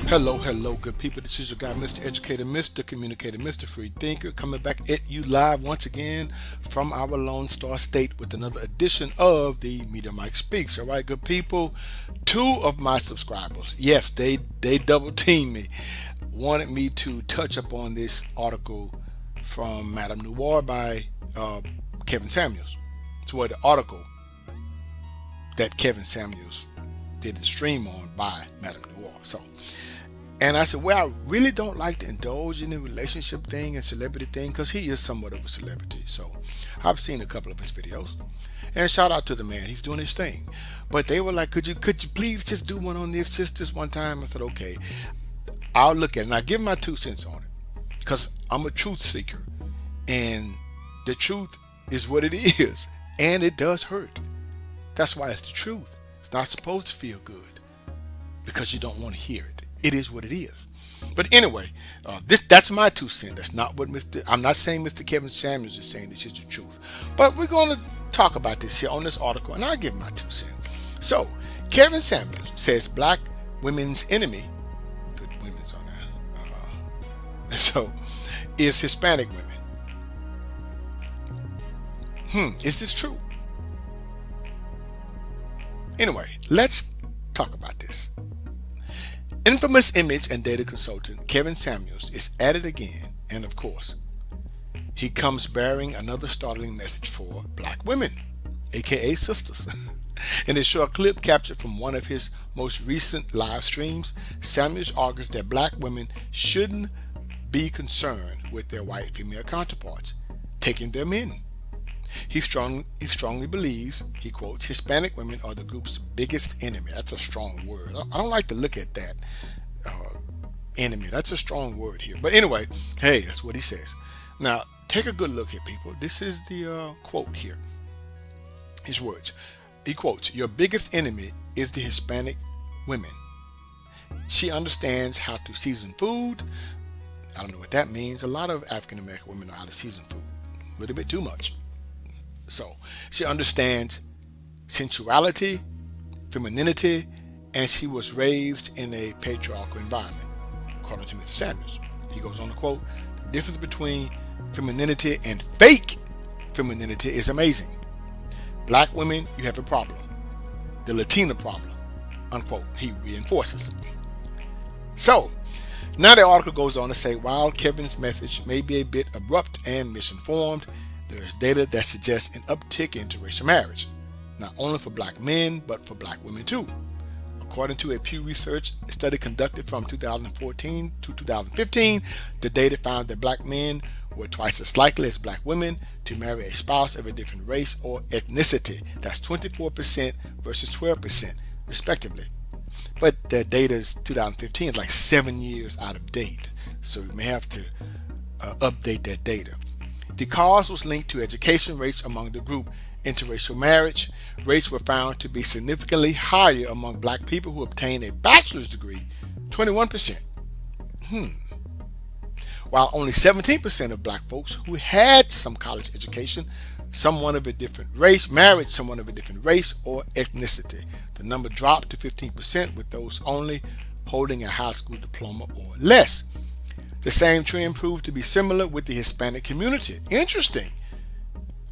Hello, good people. This is your guy, Mr. Educator, Mr. Communicator, Mr. Free Thinker, coming back at you live once again from our Lone Star State with another edition of the Media Mike Speaks. All right, good people. Two of my subscribers, yes, they double teamed me, wanted me to touch upon this article from Madame Noir by Kevin Samuels. It's what the article that Kevin Samuels did the stream on by Madame Noir. And I said, well, I really don't like to indulge in the relationship thing and celebrity thing because he is somewhat of a celebrity. So I've seen a couple of his videos. And shout out to the man, he's doing his thing. But they were like, could you please just do one on this, just this one time? I said, okay, I'll look at it and I give my 2 cents on it because I'm a truth seeker, and the truth is what it is, and it does hurt. That's why it's the truth. It's not supposed to feel good because you don't want to hear it. It is what it is. But anyway, that's my 2 cents. That's not what I'm not saying Mr. Kevin Samuels is saying this is the truth. But we're going to talk about this here on this article, and I'll give my 2 cents. So, Kevin Samuels says black women's enemy, put women's on there, so, is Hispanic women. Is this true? Anyway, let's talk about this. Infamous image and data consultant Kevin Samuels is at it again, and of course, he comes bearing another startling message for black women, aka sisters. In a short clip captured from one of his most recent live streams, Samuels argues that black women shouldn't be concerned with their white female counterparts taking their men. He strongly believes, he quotes, Hispanic women are the group's biggest enemy. That's a strong word. I don't like to look at that enemy. That's a strong word here. But anyway, hey, that's what he says. Now, take a good look here, people. This is the quote here. His words. He quotes, your biggest enemy is the Hispanic women. She understands how to season food. I don't know what that means. A lot of African American women know how to season food. A little bit too much. So she understands sensuality, femininity, and she was raised in a patriarchal environment, according to Mr. Samuels. He goes on to quote, the difference between femininity and fake femininity is amazing. Black women, you have a problem. The Latina problem, unquote, he reinforces. So, now the article goes on to say, while Kevin's message may be a bit abrupt and misinformed, there is data that suggests an uptick in interracial marriage, not only for black men, but for black women too. According to a Pew Research study conducted from 2014 to 2015, the data found that black men were twice as likely as black women to marry a spouse of a different race or ethnicity. That's 24% versus 12%, respectively. But the data is 2015, it's like 7 years out of date. So we may have to update that data. The cause was linked to education rates among the group. Interracial marriage rates were found to be significantly higher among black people who obtained a bachelor's degree, 21%. While only 17% of black folks who had some college education, someone of a different race, married someone of a different race or ethnicity. The number dropped to 15% with those only holding a high school diploma or less. The same trend proved to be similar with the Hispanic community. Interesting.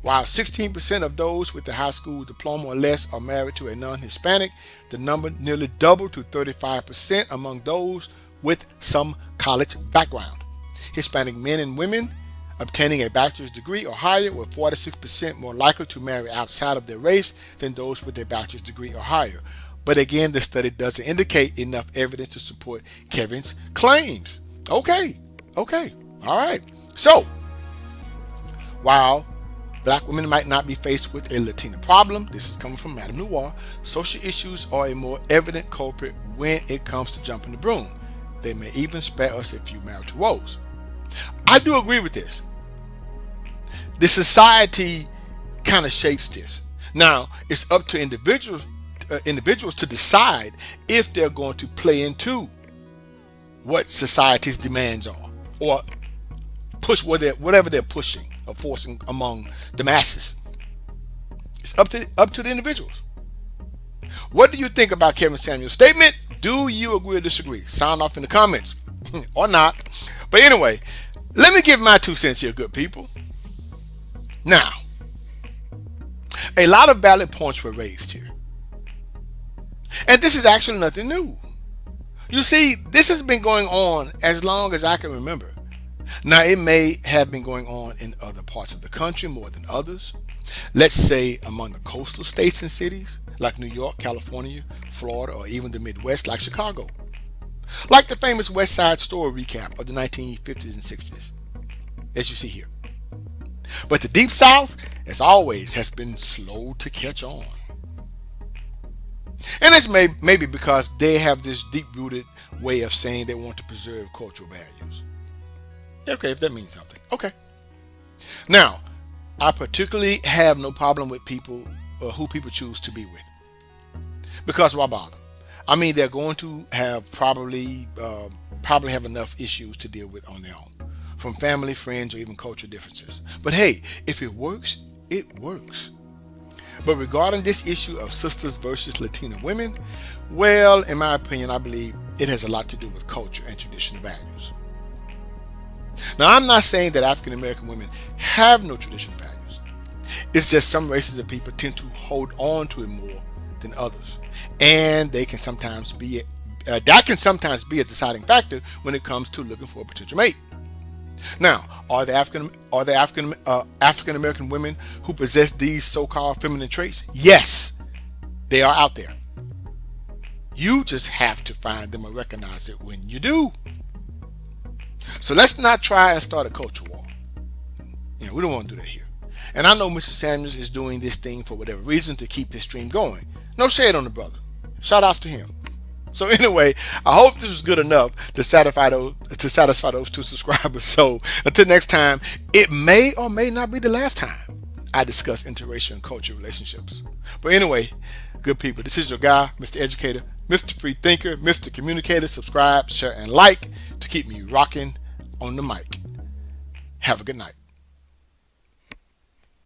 While 16% of those with a high school diploma or less are married to a non-Hispanic, the number nearly doubled to 35% among those with some college background. Hispanic men and women obtaining a bachelor's degree or higher were 46% more likely to marry outside of their race than those with a bachelor's degree or higher. But again, the study doesn't indicate enough evidence to support Kevin's claims. Okay, all right. So, while black women might not be faced with a Latina problem, this is coming from Madame Noir, social issues are a more evident culprit when it comes to jumping the broom. They may even spare us a few marital woes. I do agree with this. The society kind of shapes this. Now, it's up to individuals to decide if they're going to play into what society's demands are, or push whatever they're pushing or forcing among the masses. It's up to the individuals. What do you think about Kevin Samuel's statement? Do you agree or disagree? Sound off in the comments or not. But anyway, let me give my 2 cents here, good people. Now, a lot of valid points were raised here. And this is actually nothing new. You see, this has been going on as long as I can remember. Now, it may have been going on in other parts of the country more than others. Let's say among the coastal states and cities like New York, California, Florida, or even the Midwest like Chicago. Like the famous West Side Story recap of the 1950s and 60s, as you see here. But the Deep South, as always, has been slow to catch on. And it's maybe because they have this deep-rooted way of saying they want to preserve cultural values. Okay, if that means something. Okay. Now, I particularly have no problem with people or who people choose to be with. Because why bother? I mean, they're going to have probably have enough issues to deal with on their own, from family, friends, or even cultural differences. But hey, if it works, it works. But regarding this issue of sisters versus Latina women, well, in my opinion, I believe it has a lot to do with culture and traditional values. Now, I'm not saying that African American women have no traditional values. It's just some races of people tend to hold on to it more than others, and that can sometimes be a deciding factor when it comes to looking for a potential mate. Now, are there African American women who possess these so-called feminine traits? Yes, they are out there. You just have to find them and recognize it when you do. So let's not try and start a culture war. We don't want to do that here. And I know Mr. Samuels is doing this thing for whatever reason to keep his stream going. No shade on the brother. Shout outs to him. So anyway, I hope this was good enough to satisfy those 2 subscribers. So until next time, it may or may not be the last time I discuss interracial and cultural relationships. But anyway, good people, this is your guy, Mr. Educator, Mr. Free Thinker, Mr. Communicator. Subscribe, share, and like to keep me rocking on the mic. Have a good night.